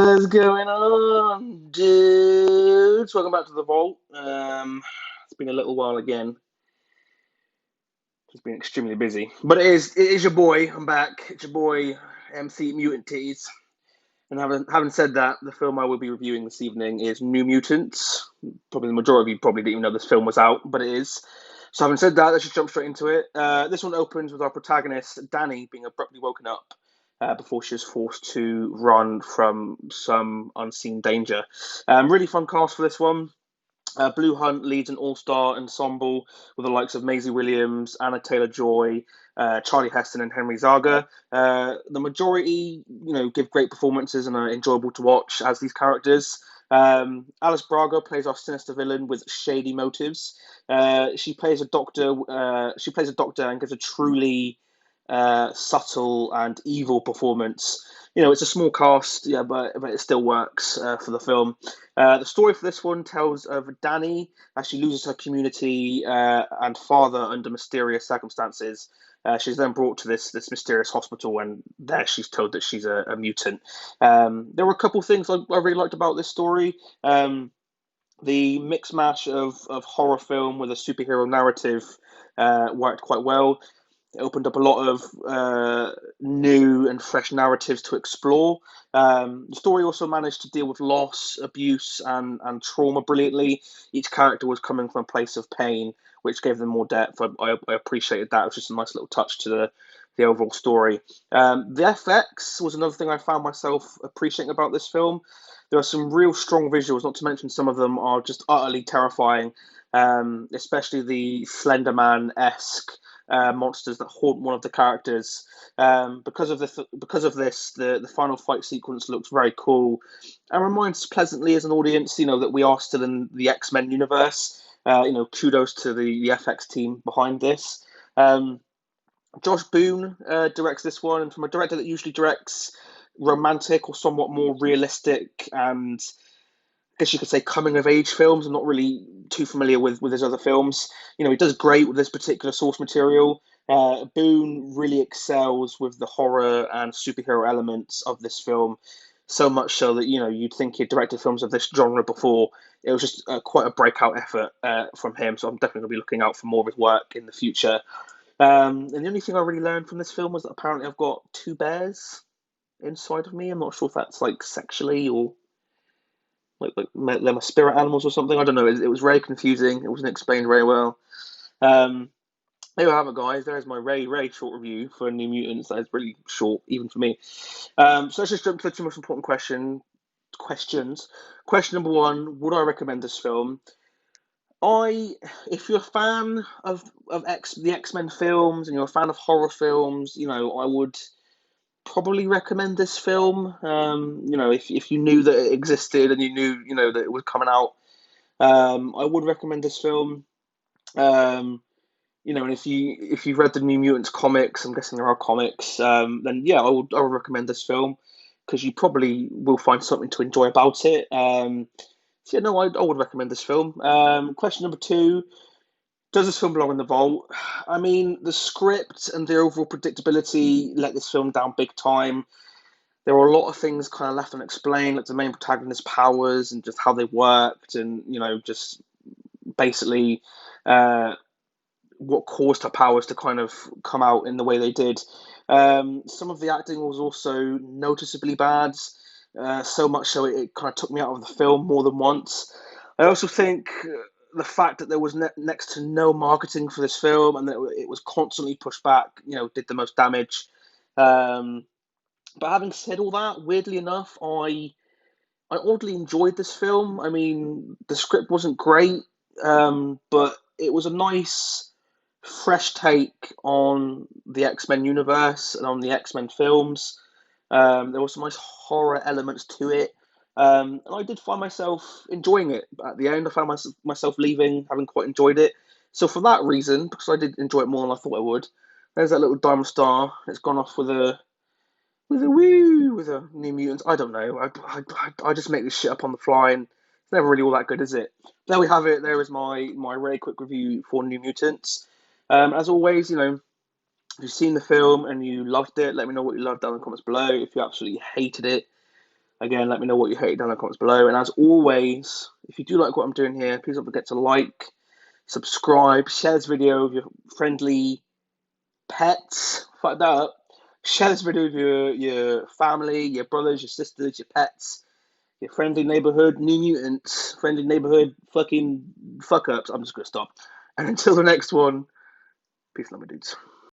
What's going on, dudes? Welcome back to the vault. It's been a little while again. It's been extremely busy, but it is your boy. I'm back. It's your boy, MC Mutant Tees. And having said that, the film I will be reviewing this evening is New Mutants. Probably the majority of you probably didn't even know this film was out, but it is. So having said that, let's just jump straight into it. This one opens with our protagonist, Danny, being abruptly woken up before she was forced to run from some unseen danger. Really fun cast for this one. Blue Hunt leads an all-star ensemble with the likes of Maisie Williams, Anna Taylor-Joy, Charlie Heston, and Henry Zaga. The majority, give great performances and are enjoyable to watch as these characters. Alice Braga plays our sinister villain with shady motives. She plays a doctor. She plays a doctor and gives a truly subtle and evil performance. It's a small cast, yeah, but it still works for the film. The story for this one tells of Danny as she loses her community and father under mysterious circumstances. She's then brought to this mysterious hospital, and there she's told that she's a mutant. There were a couple of things I really liked about this story. The mix mash of horror film with a superhero narrative worked quite well. It opened up a lot of new and fresh narratives to explore. The story also managed to deal with loss, abuse, and trauma brilliantly. Each character was coming from a place of pain, which gave them more depth. I appreciated that. It was just a nice little touch to the overall story. The FX was another thing I found myself appreciating about this film. There are some real strong visuals, not to mention some of them are just utterly terrifying, especially the Slender Man-esque monsters that haunt one of the characters. Because of this, the final fight sequence looks very cool and reminds us pleasantly as an audience, that we are still in the X-Men universe. Kudos to the FX team behind this. Josh Boone directs this one, and from a director that usually directs romantic or somewhat more realistic and I guess you could say coming of age films. I'm not really too familiar with his other films. He does great with this particular source material. Boone really excels with the horror and superhero elements of this film, so much so that you'd think he'd directed films of this genre before. It was just quite a breakout effort from him. So I'm definitely going to be looking out for more of his work in the future. And the only thing I really learned from this film was that apparently I've got two bears inside of me. I'm not sure if that's like sexually or they're my spirit animals or something. I don't know. It was very confusing. It wasn't explained very well. Um, there you have it, guys. There's my very short review for New Mutants. That is really short, even for me. So let's just jump to the two most important questions. Question number one: would I recommend this film? If you're a fan of the X-Men films and you're a fan of horror films, I would probably recommend this film. If you knew that it existed and you knew, that it was coming out, I would recommend this film. And if you've read the New Mutants comics, I'm guessing there are comics, then yeah, I would recommend this film because you probably will find something to enjoy about it. So yeah, no, I would recommend this film. Question number two: does this film belong in the vault? I mean, the script and the overall predictability let this film down big time. There were a lot of things kind of left unexplained, like the main protagonist's powers and just how they worked, and just basically what caused her powers to kind of come out in the way they did. Some of the acting was also noticeably bad, so much so it kind of took me out of the film more than once. I also think the fact that there was next to no marketing for this film and that it was constantly pushed back, did the most damage. But having said all that, weirdly enough, I oddly enjoyed this film. I mean, the script wasn't great, but it was a nice, fresh take on the X-Men universe and on the X-Men films. There were some nice horror elements to it. And I did find myself enjoying it. At the end, I found myself leaving, having quite enjoyed it. So for that reason, because I did enjoy it more than I thought I would, there's that little diamond star. It's gone off with a New Mutants. I don't know. I just make this shit up on the fly, and it's never really all that good, is it? There we have it. There is my very quick review for New Mutants. As always, if you've seen the film and you loved it, let me know what you loved down in the comments below. If you absolutely hated it, Again, let me know what you hate down in the comments below. And as always, if you do like what I'm doing here, please don't forget to like, subscribe, share this video with your friendly pets. Fuck that up. Share this video with your family, your brothers, your sisters, your pets, your friendly neighborhood, New Mutants, friendly neighborhood, fucking fuck ups. I'm just gonna stop. And until the next one, peace and love, my dudes.